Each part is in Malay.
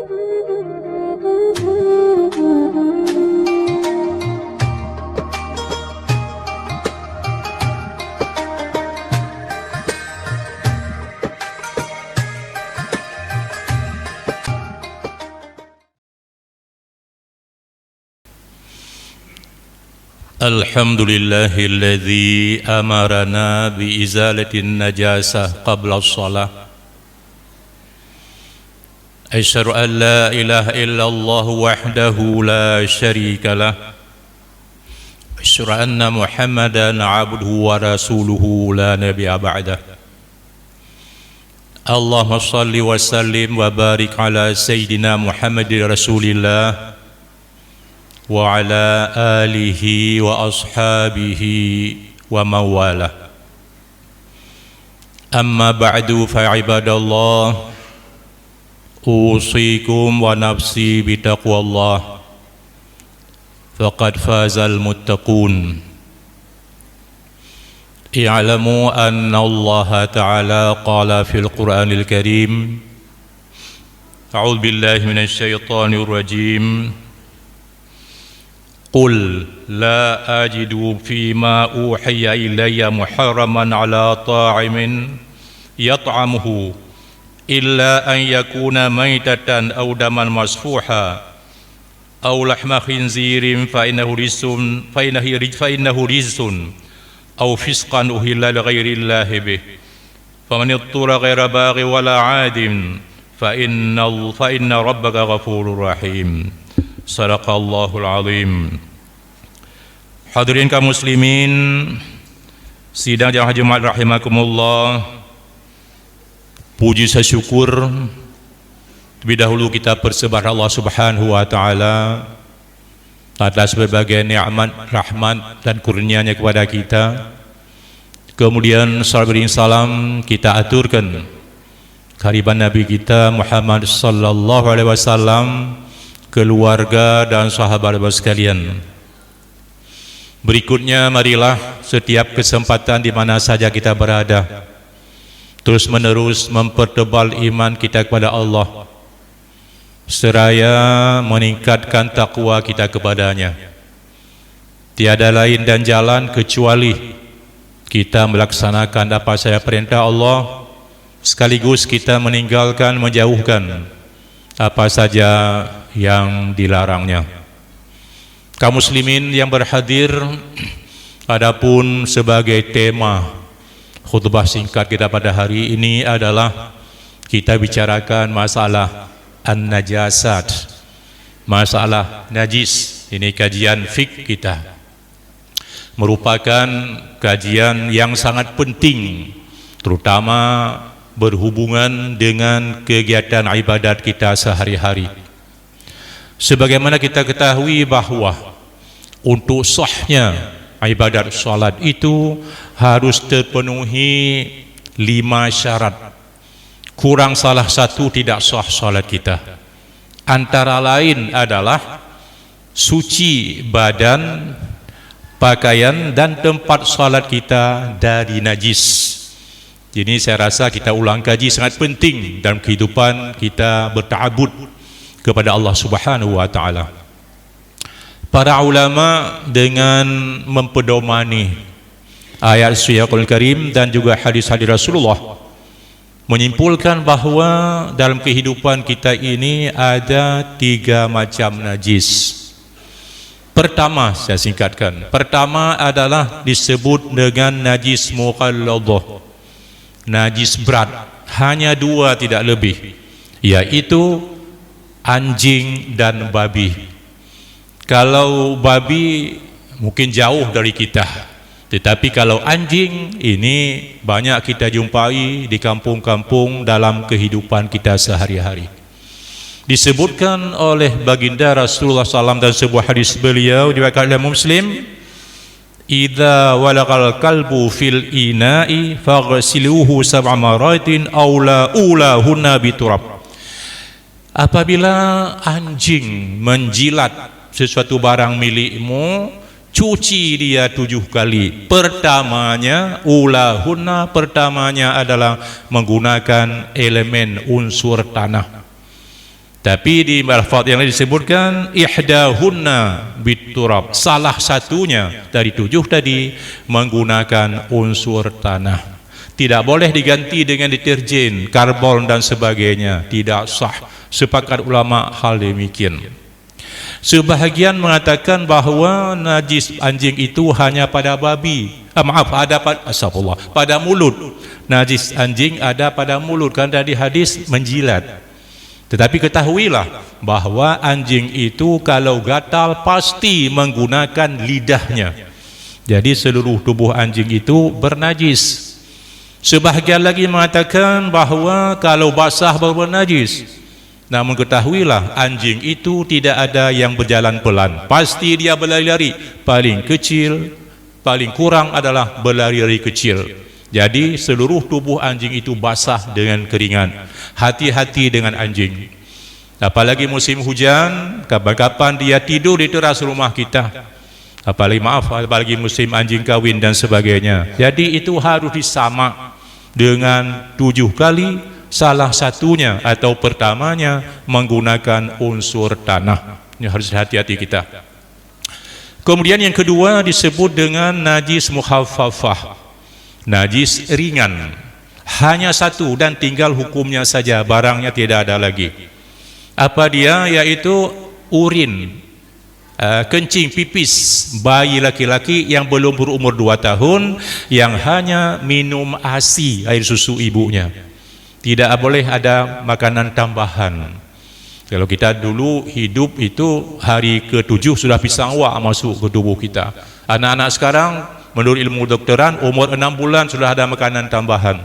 Alhamdulillahilladzi amarana bi izalatin najasah qabla as-salah. Asyhadu an la ilaha illallah wahdahu la syarika lah. Asyhadu anna Muhammadan abduhu wa rasuluhu la nabiyya ba'dah. Allahumma shalli wa sallim wa barik ala sayyidina Muhammadin Rasulillah wa ala alihi wa ashabihi wa mawalah. Amma ba'du fa ibadallah, usikum wa nafsi bitaqwallah, faqad fazal muttaqun. I'lamu anna Allah ta'ala qala fil Qur'anil Karim, a'udzu billahi minasy syaithanir rajim. Qul la ajidu fima uhiya ilayya muharraman ala ta'imin yat'amuhu illa an yakuna maitatan aw daman masfuha aw lahma khinzirin fa innahu rizqun aw fisqan uhilla li ghairi llahi bih faman ittara ghaira baghi wala 'adin fa inna rabbaka ghafurur rahim. Sadaqallahul azim. Hadirin kaum muslimin, sidang jamaah Jumat rahimakumullah. Puji syukur lebih dahulu kita persembah Allah Subhanahu wa taala atas berbagai nikmat, rahmat dan kurnia-Nya kepada kita. Kemudian salawat dan salam kita aturkan kehadiran Nabi kita Muhammad sallallahu alaihi wasallam, keluarga dan sahabat sekalian. Berikutnya marilah setiap kesempatan di mana saja kita berada terus menerus mempertebal iman kita kepada Allah seraya meningkatkan takwa kita kepadanya. Tiada lain dan jalan kecuali kita melaksanakan apa saja perintah Allah, sekaligus kita meninggalkan, menjauhkan apa saja yang dilarangnya. Kaum muslimin yang berhadir, adapun sebagai tema khutbah singkat kita pada hari ini adalah kita bicarakan masalah an-najasat, masalah najis. Ini kajian fiqh kita, merupakan kajian yang sangat penting, terutama berhubungan dengan kegiatan ibadat kita sehari-hari. Sebagaimana kita ketahui bahwa untuk sahnya ibadat salat itu harus terpenuhi 5 syarat. Kurang salah satu tidak sah salat kita. Antara lain adalah suci badan, pakaian dan tempat salat kita dari najis. Jadi saya rasa kita ulang kaji sangat penting dalam kehidupan kita berta'abud kepada Allah Subhanahu wa taala. Para ulama dengan mempedomani ayat Al Karim dan juga hadis-hadis Rasulullah menyimpulkan bahwa dalam kehidupan kita ini ada 3 macam najis. Pertama, saya singkatkan. Pertama adalah disebut dengan najis mughalladhah, najis berat, hanya 2 tidak lebih, yaitu anjing dan babi. Kalau babi mungkin jauh dari kita, tetapi kalau anjing ini banyak kita jumpai di kampung-kampung dalam kehidupan kita sehari-hari. Disebutkan oleh baginda Rasulullah SAW dan sebuah hadis beliau diriwayatkan oleh Muslim, idza walaqal kalbu fil ina'i faghsiluhu 7 maratin aw la ulahunna biturab. Apabila anjing menjilat sesuatu barang milikmu, cuci dia 7 kali. Pertamanya ulahunna, pertamanya adalah menggunakan elemen unsur tanah. Tapi di lafaz yang lain disebutkan ihdahunna biturab, salah satunya dari 7 tadi menggunakan unsur tanah. Tidak boleh diganti dengan deterjen, karbon dan sebagainya, tidak sah. Sepakat ulama hal demikian. Sebahagian mengatakan bahawa najis anjing itu hanya pada babi. Pada mulut. Najis anjing ada pada mulut, kan dari hadis menjilat. Tetapi ketahuilah bahawa anjing itu kalau gatal pasti menggunakan lidahnya. Jadi seluruh tubuh anjing itu bernajis. Sebahagian lagi mengatakan bahawa kalau basah baru bernajis. Namun ketahuilah anjing itu tidak ada yang berjalan pelan, pasti dia berlari-lari. Paling kecil, paling kurang adalah berlari-lari kecil. Jadi seluruh tubuh anjing itu basah dengan keringat. Hati-hati dengan anjing. Apalagi musim hujan, kapan-kapan dia tidur di teras rumah kita. Apalagi musim anjing kawin dan sebagainya. Jadi itu harus disamak dengan 7 kali, salah satunya atau pertamanya menggunakan unsur tanah. Ini harus hati-hati kita. Kemudian yang kedua disebut dengan najis muhaffafah, najis ringan, hanya satu dan tinggal hukumnya saja, barangnya tidak ada lagi. Apa dia? Yaitu urin, kencing, pipis bayi laki-laki yang belum berumur 2 tahun yang hanya minum ASI, air susu ibunya. Tidak boleh ada makanan tambahan. Kalau kita dulu hidup itu hari ke-7 sudah pisang wak masuk ke tubuh kita. Anak-anak sekarang menurut ilmu dokteran umur 6 bulan sudah ada makanan tambahan.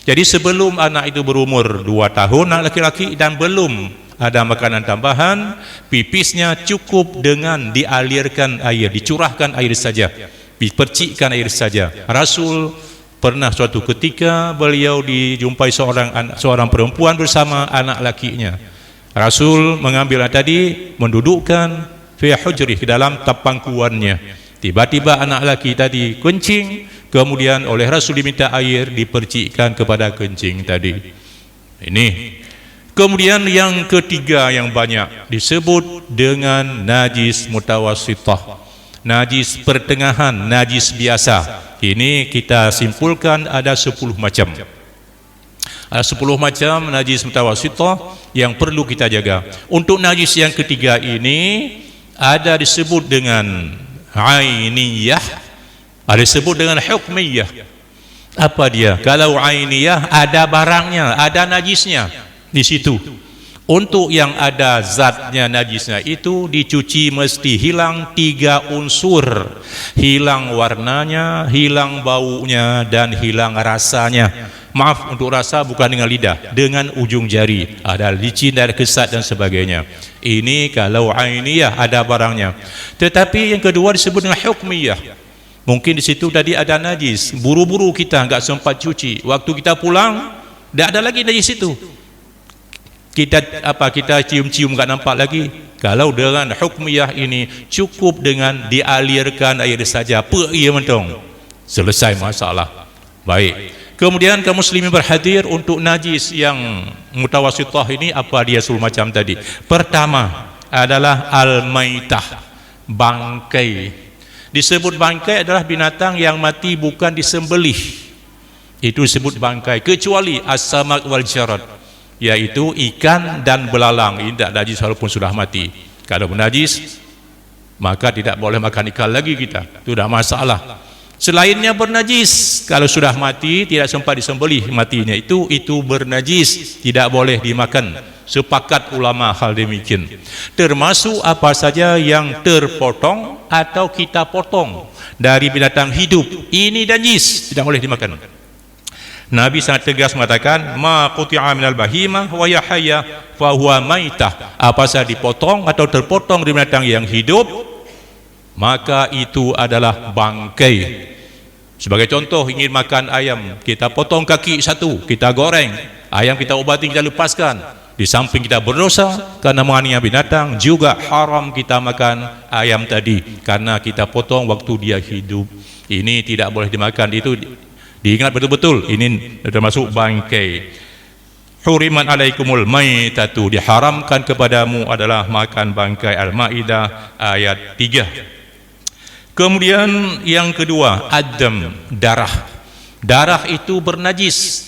Jadi sebelum anak itu berumur 2 tahun anak laki-laki dan belum ada makanan tambahan, pipisnya cukup dengan dialirkan air, dicurahkan air saja, dipercikkan air saja. Rasul pernah suatu ketika beliau dijumpai seorang perempuan bersama anak lakinya. Rasul mengambil tadi, mendudukkan fi hujri, ke dalam tapangkuannya. Tiba-tiba anak laki tadi kencing, kemudian oleh Rasul diminta air, dipercikkan kepada kencing tadi. Ini. Kemudian yang ketiga yang banyak disebut dengan najis mutawassithah, najis pertengahan, najis biasa. Ini kita simpulkan ada 10 macam. Ada 10 macam najis mutawassithah yang perlu kita jaga. Untuk najis yang ketiga ini ada disebut dengan ainiyah, ada disebut dengan hukmiyah. Apa dia? Kalau ainiyah ada barangnya, ada najisnya di situ. Untuk yang ada zatnya najisnya itu dicuci mesti hilang 3 unsur. Hilang warnanya, hilang baunya dan hilang rasanya. Maaf, untuk rasa bukan dengan lidah, dengan ujung jari. Ada licin, ada kesat dan sebagainya. Ini kalau ainiyah ada barangnya. Tetapi yang kedua disebut dengan hukmiyah. Mungkin di situ tadi ada najis, buru-buru kita enggak sempat cuci. Waktu kita pulang, tidak ada lagi najis itu. Kita cium-cium enggak nampak lagi. Kalau dengan hukmiyah ini cukup dengan dialirkan air saja, ia mentong, selesai masalah. Baik. Kemudian kaum muslimin berhadir untuk najis yang mutawassithah ini, apa dia 10 macam tadi? Pertama adalah al-maitah, bangkai. Disebut bangkai adalah binatang yang mati bukan disembelih. Itu disebut bangkai, kecuali as-samak wal jarad, yaitu ikan dan belalang. Ini tidak najis walaupun sudah mati. Kalau bernajis maka tidak boleh makan ikan lagi kita, itu tidak masalah. Selainnya bernajis, kalau sudah mati tidak sempat disembelih matinya, itu bernajis, tidak boleh dimakan. Sepakat ulama hal demikian. Termasuk apa saja yang terpotong atau kita potong dari binatang hidup, ini najis, tidak boleh dimakan. Nabi sangat tegas mengatakan, ma quti'a minal bahimah wa yahya fa huwa maitah. Apa saja dipotong atau terpotong dari binatang yang hidup, maka itu adalah bangkai. Sebagai contoh, ingin makan ayam, kita potong kaki satu, kita goreng. Ayam kita obati, kita lepaskan. Di samping kita berdosa karena menganiaya binatang, juga haram kita makan ayam tadi karena kita potong waktu dia hidup. Ini tidak boleh dimakan. Itu diingat betul-betul, ini termasuk bangkai. huriman alaikumul maitatu, diharamkan kepadamu adalah makan bangkai. Al-Maidah ayat 3. Kemudian yang kedua, adam, darah. Darah itu bernajis.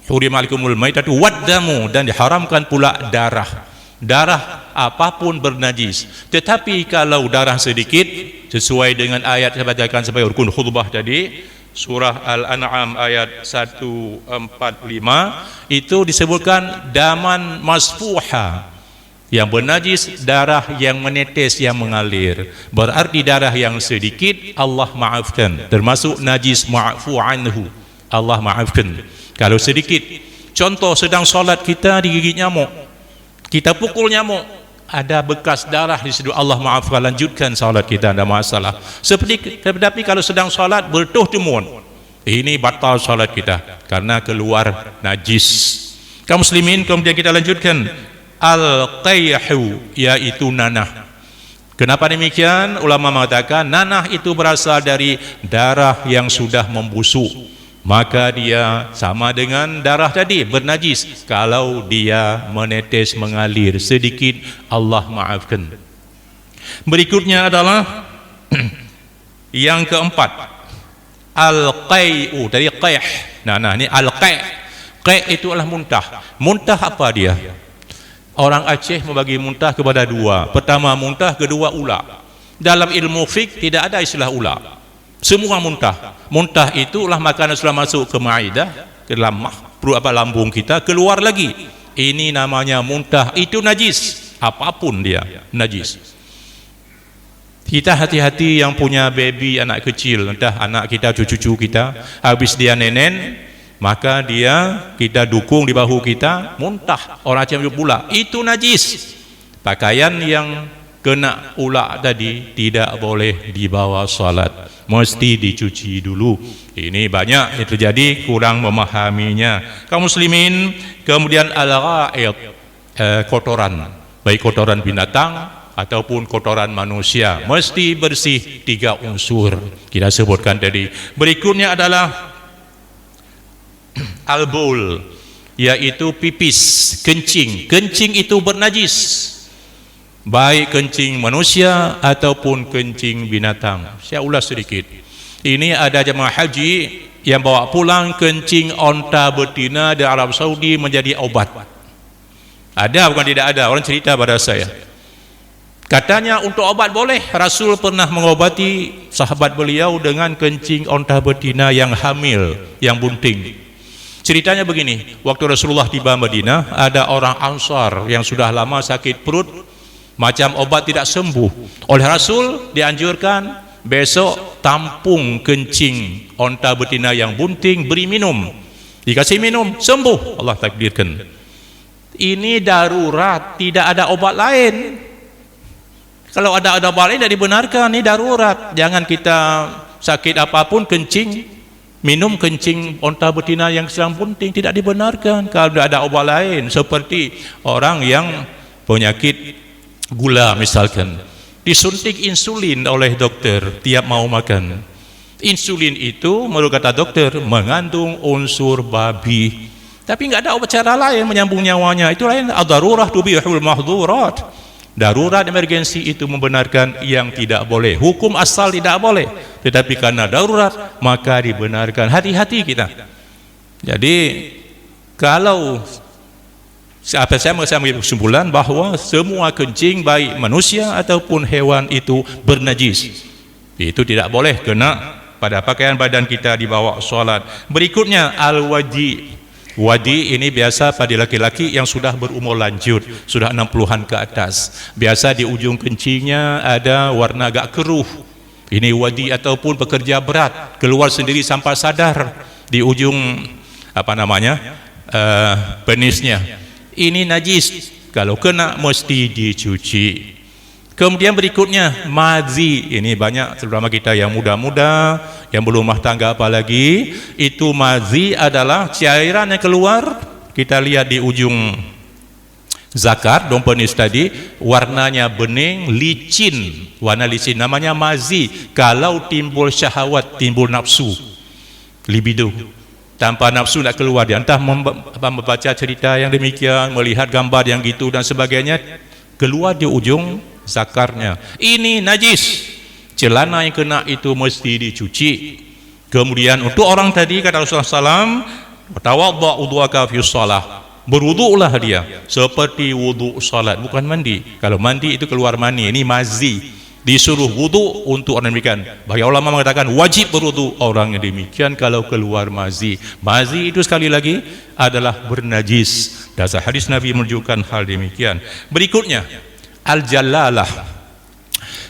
Huriman alaikumul maitatu waddamu, dan diharamkan pula darah. Darah apapun bernajis. Tetapi kalau darah sedikit, sesuai dengan ayat saya bacakan sebagai rukun khutbah tadi, surah Al-An'am ayat 145, itu disebutkan daman masfuha, yang bernajis darah yang menetes, yang mengalir. Berarti darah yang sedikit Allah maafkan, termasuk najis ma'fu anhu, Allah maafkan kalau sedikit. Contoh, sedang solat kita digigit nyamuk, kita pukul nyamuk, ada bekas darah di situ, Allah maafkan, lanjutkan salat kita, ada masalah. Tetapi kalau sedang salat bertuh timun, ini batal salat kita karena keluar najis. Kaum muslimin, kemudian kita lanjutkan al-qayhu, yaitu nanah. Kenapa demikian? Ulama mengatakan nanah itu berasal dari darah yang sudah membusuk, maka dia sama dengan darah tadi, bernajis. Kalau dia menetes, mengalir sedikit, Allah maafkan. Berikutnya adalah yang keempat, al-qay'u, dari qayh. Nah ini al-qay'. Qay' itu adalah muntah. Muntah apa dia? Orang Aceh membagi muntah kepada dua. Pertama muntah, kedua ular. Dalam ilmu fiqh tidak ada istilah ular. Semua muntah. Muntah itulah makanan sudah masuk ke maidah, ke dalam lambung kita, keluar lagi. Ini namanya muntah. Itu najis. Apapun dia, najis. Kita hati-hati yang punya baby, anak kecil, entah anak kita, cucu kita, habis dia nenen, maka kita dukung di bahu kita, muntah. Orang Aceh pula, itu najis. Pakaian yang kena ular tadi tidak boleh dibawa salat, mesti dicuci dulu. Ini banyak yang terjadi, kurang memahaminya kaum muslimin. Kemudian al-gha'id, kotoran, baik kotoran binatang ataupun kotoran manusia, mesti bersih. 3 unsur kita sebutkan tadi. Berikutnya adalah al-baul, yaitu pipis, kencing. Kencing itu bernajis, baik kencing manusia ataupun kencing binatang. Saya ulas sedikit. Ini ada jemaah haji yang bawa pulang kencing onta betina di Arab Saudi menjadi obat. Ada, bukan tidak ada. Orang cerita pada saya, katanya untuk obat boleh. Rasul pernah mengobati sahabat beliau dengan kencing onta betina yang hamil, yang bunting. Ceritanya begini, waktu Rasulullah tiba Madinah, ada orang Ansar yang sudah lama sakit perut, macam obat tidak sembuh. Oleh Rasul dianjurkan, besok tampung kencing onta betina yang bunting, beri minum. Dikasih minum, sembuh, Allah takdirkan. Ini darurat, tidak ada obat lain. Kalau ada obat lain tidak dibenarkan, ini darurat. Jangan kita sakit apapun kencing, minum kencing onta betina yang sedang bunting, tidak dibenarkan kalau tidak ada obat lain. Seperti orang yang penyakit gula misalkan, disuntik insulin oleh dokter tiap mau makan. Insulin itu menurut kata dokter mengandung unsur babi, tapi nggak ada obat cara lain menyambung nyawanya. Itu lain, ad-darurah tubihul mahdhurat. Darurat, emergensi itu membenarkan yang tidak boleh. Hukum asal tidak boleh, tetapi karena darurat maka dibenarkan. Hati-hati kita. Jadi kalau saya mengambil kesimpulan bahawa semua kencing baik manusia ataupun hewan itu bernajis. Itu tidak boleh kena pada pakaian badan kita dibawa solat. Berikutnya al-wadi. Wadi ini biasa pada laki-laki yang sudah berumur lanjut, sudah 60-an ke atas. Biasa di ujung kencingnya ada warna agak keruh. Ini wadi ataupun pekerja berat, keluar sendiri sampai sadar di ujung penisnya. Ini najis, kalau kena mesti dicuci. Kemudian berikutnya madzi. Ini banyak terutama kita yang muda-muda, yang belum rumah tangga apalagi. Itu madzi adalah cairan yang keluar. Kita lihat di ujung zakar, dom penis tadi, warnanya bening, licin, warna licin, namanya madzi. Kalau timbul syahwat, timbul nafsu, libido, tanpa nafsu nak keluar dia, entah membaca cerita yang demikian, melihat gambar yang gitu dan sebagainya, keluar di ujung zakarnya. Ini najis, celana yang kena itu mesti dicuci. Kemudian untuk orang tadi kata Rasulullah SAW, tawadda udhuaka fi shalah, berwuduklah dia seperti wuduk salat, bukan mandi. Kalau mandi itu keluar mani, ini mazi. Disuruh wuduk untuk orang demikian. Bagi ulama mengatakan wajib berwuduk orang yang demikian kalau keluar mazi. Mazi itu sekali lagi adalah bernajis. Dasar hadis Nabi menunjukkan hal demikian. Berikutnya al-jallalah.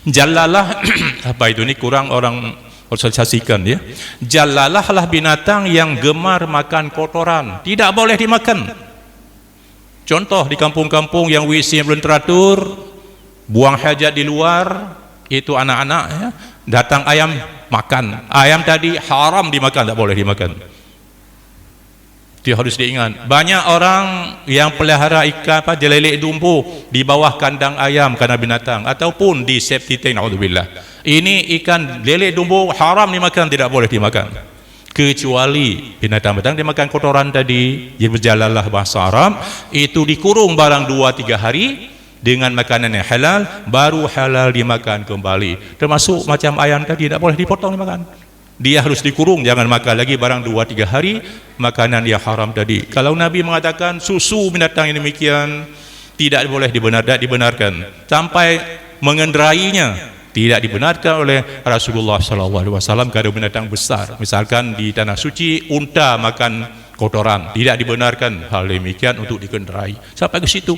Jallalah apa itu, ini kurang orang sosialisasikan ya. Jallalah lah binatang yang gemar makan kotoran, tidak boleh dimakan. Contoh di kampung-kampung yang WC belum teratur, buang hajat di luar, itu anak-anak ya, datang ayam makan. Ayam tadi haram dimakan, tak boleh dimakan. Itu harus diingat. Banyak orang yang pelihara ikan jelelek dumbu di bawah kandang ayam karena binatang, ataupun di safety tank, naudzubillah. Ini ikan lelek dumbu haram dimakan, tidak boleh dimakan. Kecuali binatang-binatang dimakan kotoran tadi, yang berjalanlah bahasa Arab, itu dikurung barang 2-3 hari dengan makanan yang halal, baru halal dimakan kembali. Termasuk macam ayam tadi, tidak boleh dipotong dimakan. Dia harus dikurung, jangan makan lagi barang 2-3 hari makanan yang haram tadi. Kalau Nabi mengatakan susu binatang yang demikian tidak boleh dibenarkan, sampai mengenderainya tidak dibenarkan oleh Rasulullah SAW. Kalau binatang besar, misalkan di tanah suci unta makan kotoran, tidak dibenarkan hal demikian untuk dikendarai. Sampai ke situ.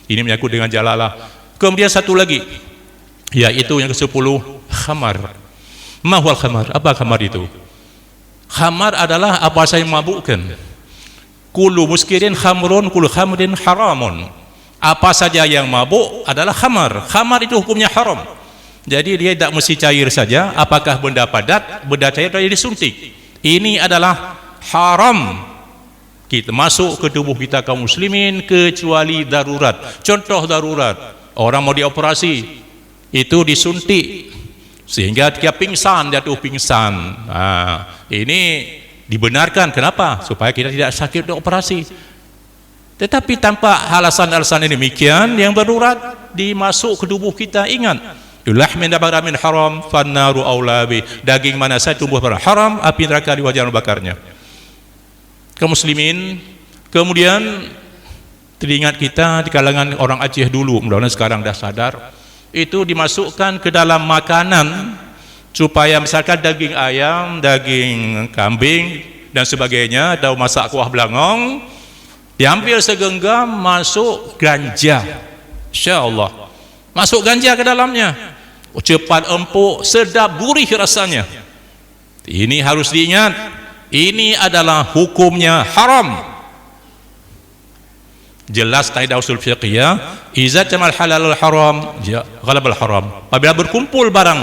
Ini menyangkut dengan jalalah. Kemudian satu lagi, yaitu yang ke-10, khamar. Mahwal khamar. Apa khamar itu? Khamar adalah apa saya mabukkan. Kullu muskirin khamrun, kullu khamrin haramun. Apa saja yang mabuk adalah khamar. Khamar itu hukumnya haram. Jadi dia tidak mesti cair saja. Apakah benda padat, benda cair atau disuntik. Ini adalah haram kita masuk ke tubuh kita kaum muslimin, kecuali darurat. Contoh darurat, orang mau dioperasi, itu disuntik sehingga dia pingsan, jatuh pingsan. Ini dibenarkan. Kenapa? Supaya kita tidak sakit untuk operasi. Tetapi tanpa alasan-alasan ini demikian yang darurat dimasuk ke tubuh kita, ingat, lahmin nabara min haram fannaru aula bi, daging mana saja tumbuh pada haram, api neraka diwajibkan bakarnya. Kaum muslimin, kemudian teringat kita di kalangan orang Aceh dulu, mudah-mudahan sekarang dah sadar, itu dimasukkan ke dalam makanan supaya misalkan daging ayam, daging kambing dan sebagainya, atau masak kuah belangong, diambil segenggam, masuk ganja, insya-Allah masuk ganja ke dalamnya, cepat empuk, sedap, gurih rasanya. Ini harus diingat. Ini adalah hukumnya haram. Jelas kaidah usul fiqhiyah, iza tamal halalul haram ghalabal haram. Apabila berkumpul barang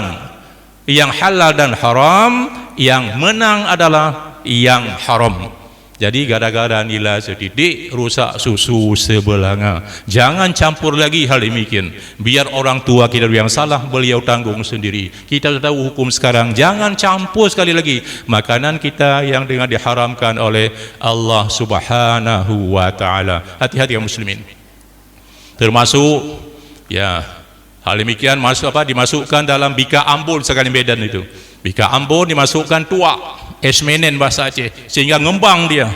yang halal dan haram, yang menang adalah yang haram. Jadi gara-gara nilai sedidik rusak susu sebelanga. Jangan campur lagi hal demikian. Biar orang tua kita yang salah, beliau tanggung sendiri. Kita sudah tahu hukum sekarang. Jangan campur sekali lagi makanan kita yang dengan diharamkan oleh Allah Subhanahu wa taala. Hati-hati kaum muslimin. Termasuk ya hal demikian dimasukkan dalam bika Ambon sekali Medan itu. Bika Ambon dimasukkan tuak, esmenen bahasa Aceh, sehingga ngembang dia.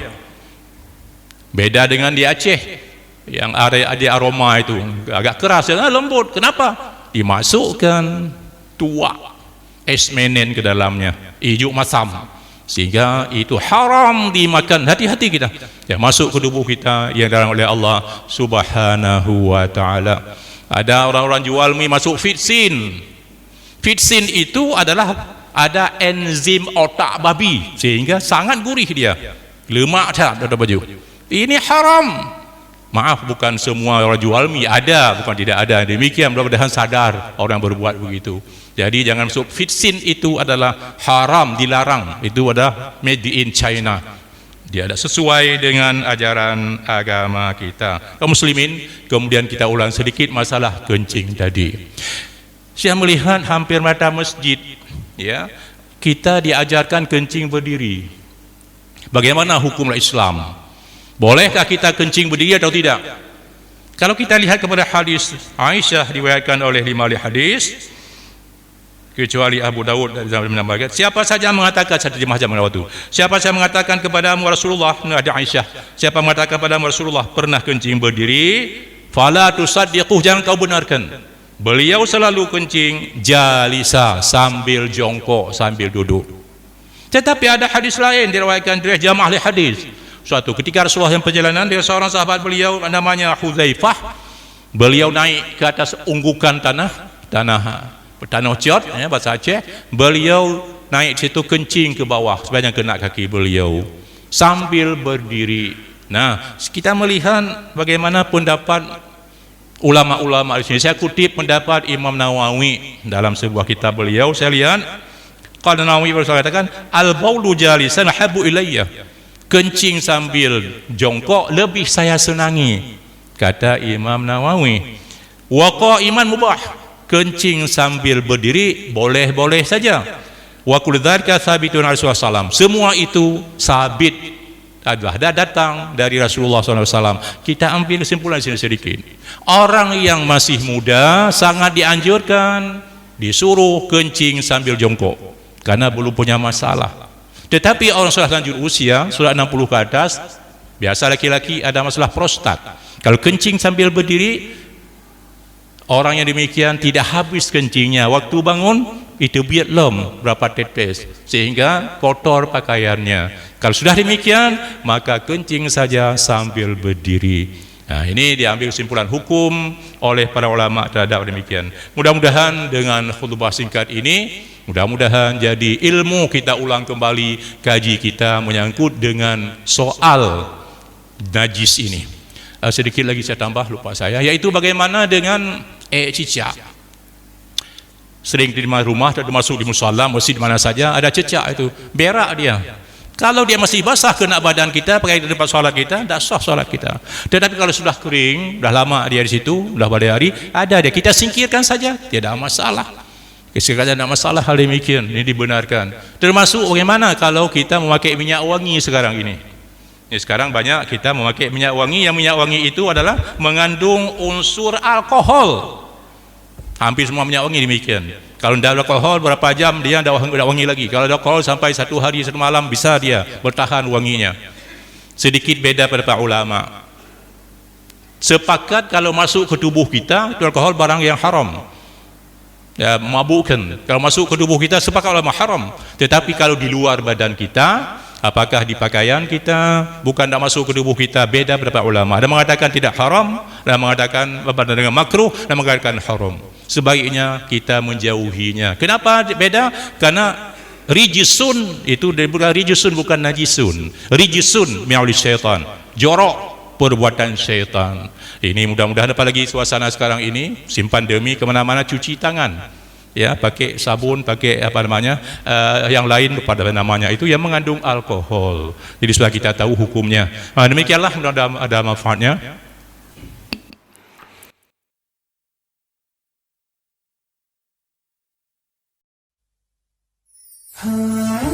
Beda dengan di Aceh yang ada aroma itu agak keras, lembut. Kenapa? Dimasukkan tuak, esmenen ke dalamnya, ijuk masam, sehingga itu haram dimakan. Hati-hati kita yang masuk ke tubuh kita yang dilarang oleh Allah Subhanahu wa taala. Ada orang-orang jual mie masuk fitsin. Fitsin itu adalah ada enzim otak babi sehingga sangat gurih dia, lemak tak ada baju. Ini haram. Maaf, bukan semua orang jual mie, ada, bukan tidak ada. Demikian, mudah-mudahan sadar orang berbuat begitu. Jadi jangan masuk. Fitsin itu adalah haram, dilarang. Itu adalah made in China. Dia ada sesuai dengan ajaran agama kita. Kaum muslimin, kemudian kita ulang sedikit masalah kencing tadi. Saya melihat hampir mata masjid, ya, kita diajarkan kencing berdiri. Bagaimana hukum Islam? Bolehkah kita kencing berdiri atau tidak? Kalau kita lihat kepada hadis Aisyah diriwayatkan oleh 5 ahli hadis, kecuali Abu Dawud dan menambahkan, siapa saja mengatakan, satu jemaah jam waktu, siapa saja mengatakan kepadamu Rasulullah, ada Aisyah, siapa mengatakan kepadamu Rasulullah pernah kencing berdiri, fala tusaddiquh, jangan kau benarkan. Beliau selalu kencing jalisa, sambil jongkok, sambil duduk. Tetapi ada hadis lain diriwayatkan oleh jamaah ahli hadis. Suatu ketika Rasulullah yang perjalanan dengan seorang sahabat beliau namanya Hudzaifah, beliau naik ke atas unggukan tanah ciot, bahasa Aceh. Beliau naik situ kencing ke bawah sepanjang kena kaki beliau sambil berdiri. Nah, kita melihat bagaimana pendapat ulama-ulama di sini. Saya kutip pendapat Imam Nawawi dalam sebuah kitab beliau. Saya lihat qala Nawawi berkatakan, al-baulu jalisan habu ilayya, kencing sambil jongkok lebih saya senangi, kata Imam Nawawi. Wa qa'iman mubah, kencing sambil berdiri boleh-boleh saja. Wa kullu dzalika tsabitun Rasulullah SAW, semua itu sabit adalah datang dari Rasulullah SAW. Kita ambil kesimpulan sini sedikit. Orang yang masih muda sangat dianjurkan disuruh kencing sambil jongkok karena belum punya masalah. Tetapi orang sudah lanjut usia, sudah 60 ke atas, biasa laki-laki ada masalah prostat, kalau kencing sambil berdiri, orang yang demikian tidak habis kencingnya, waktu bangun itu biatlem berapa tetes sehingga kotor pakaiannya. Kalau sudah demikian, maka kencing saja sambil berdiri. Nah, ini diambil kesimpulan hukum oleh para ulama terhadap demikian. Mudah-mudahan dengan khutbah singkat ini, mudah-mudahan jadi ilmu kita ulang kembali kaji kita menyangkut dengan soal najis ini. Sedikit lagi saya tambah, lupa saya, yaitu bagaimana dengan cicak. Sering di rumah atau masuk di musala, masjid mana saja ada cicak itu, berak dia. Kalau dia masih basah kena badan kita, pakai di tempat sholat kita, tidak sah sholat kita. Tetapi kalau sudah kering, sudah lama dia di situ, sudah pada hari, ada dia, kita singkirkan saja, tidak tidak masalah hal demikian, ini dibenarkan. Termasuk bagaimana kalau kita memakai minyak wangi sekarang ini. Sekarang banyak kita memakai minyak wangi, yang minyak wangi itu adalah mengandung unsur alkohol. Hampir semua minyak wangi demikian. Kalau tidak ada alkohol berapa jam dia tidak wangi lagi. Kalau ada alkohol sampai 1 hari 1 malam bisa dia bertahan wanginya. Sedikit beda pada para ulama. Sepakat kalau masuk ke tubuh kita itu alkohol barang yang haram, ya, memabukkan. Kalau masuk ke tubuh kita sepakat ulama haram. Tetapi kalau di luar badan kita, apakah di pakaian kita, bukan tidak masuk ke tubuh kita, beda pada para ulama. Ada mengatakan tidak haram, ada mengatakan dengan makruh, ada mengatakan haram. Sebaiknya kita menjauhinya. Kenapa beda? Karena rijisun itu bukan rijisun, bukan najisun. Rijisun mi'auli syaitan, jorok perbuatan syaitan. Ini mudah-mudahan apalagi suasana sekarang ini, simpan demi kemana-mana, cuci tangan, ya, pakai sabun, pakai apa namanya, yang lain pada namanya itu yang mengandung alkohol. Jadi sudah kita tahu hukumnya. Nah, demikianlah, mudah-mudahan ada manfaatnya. Ah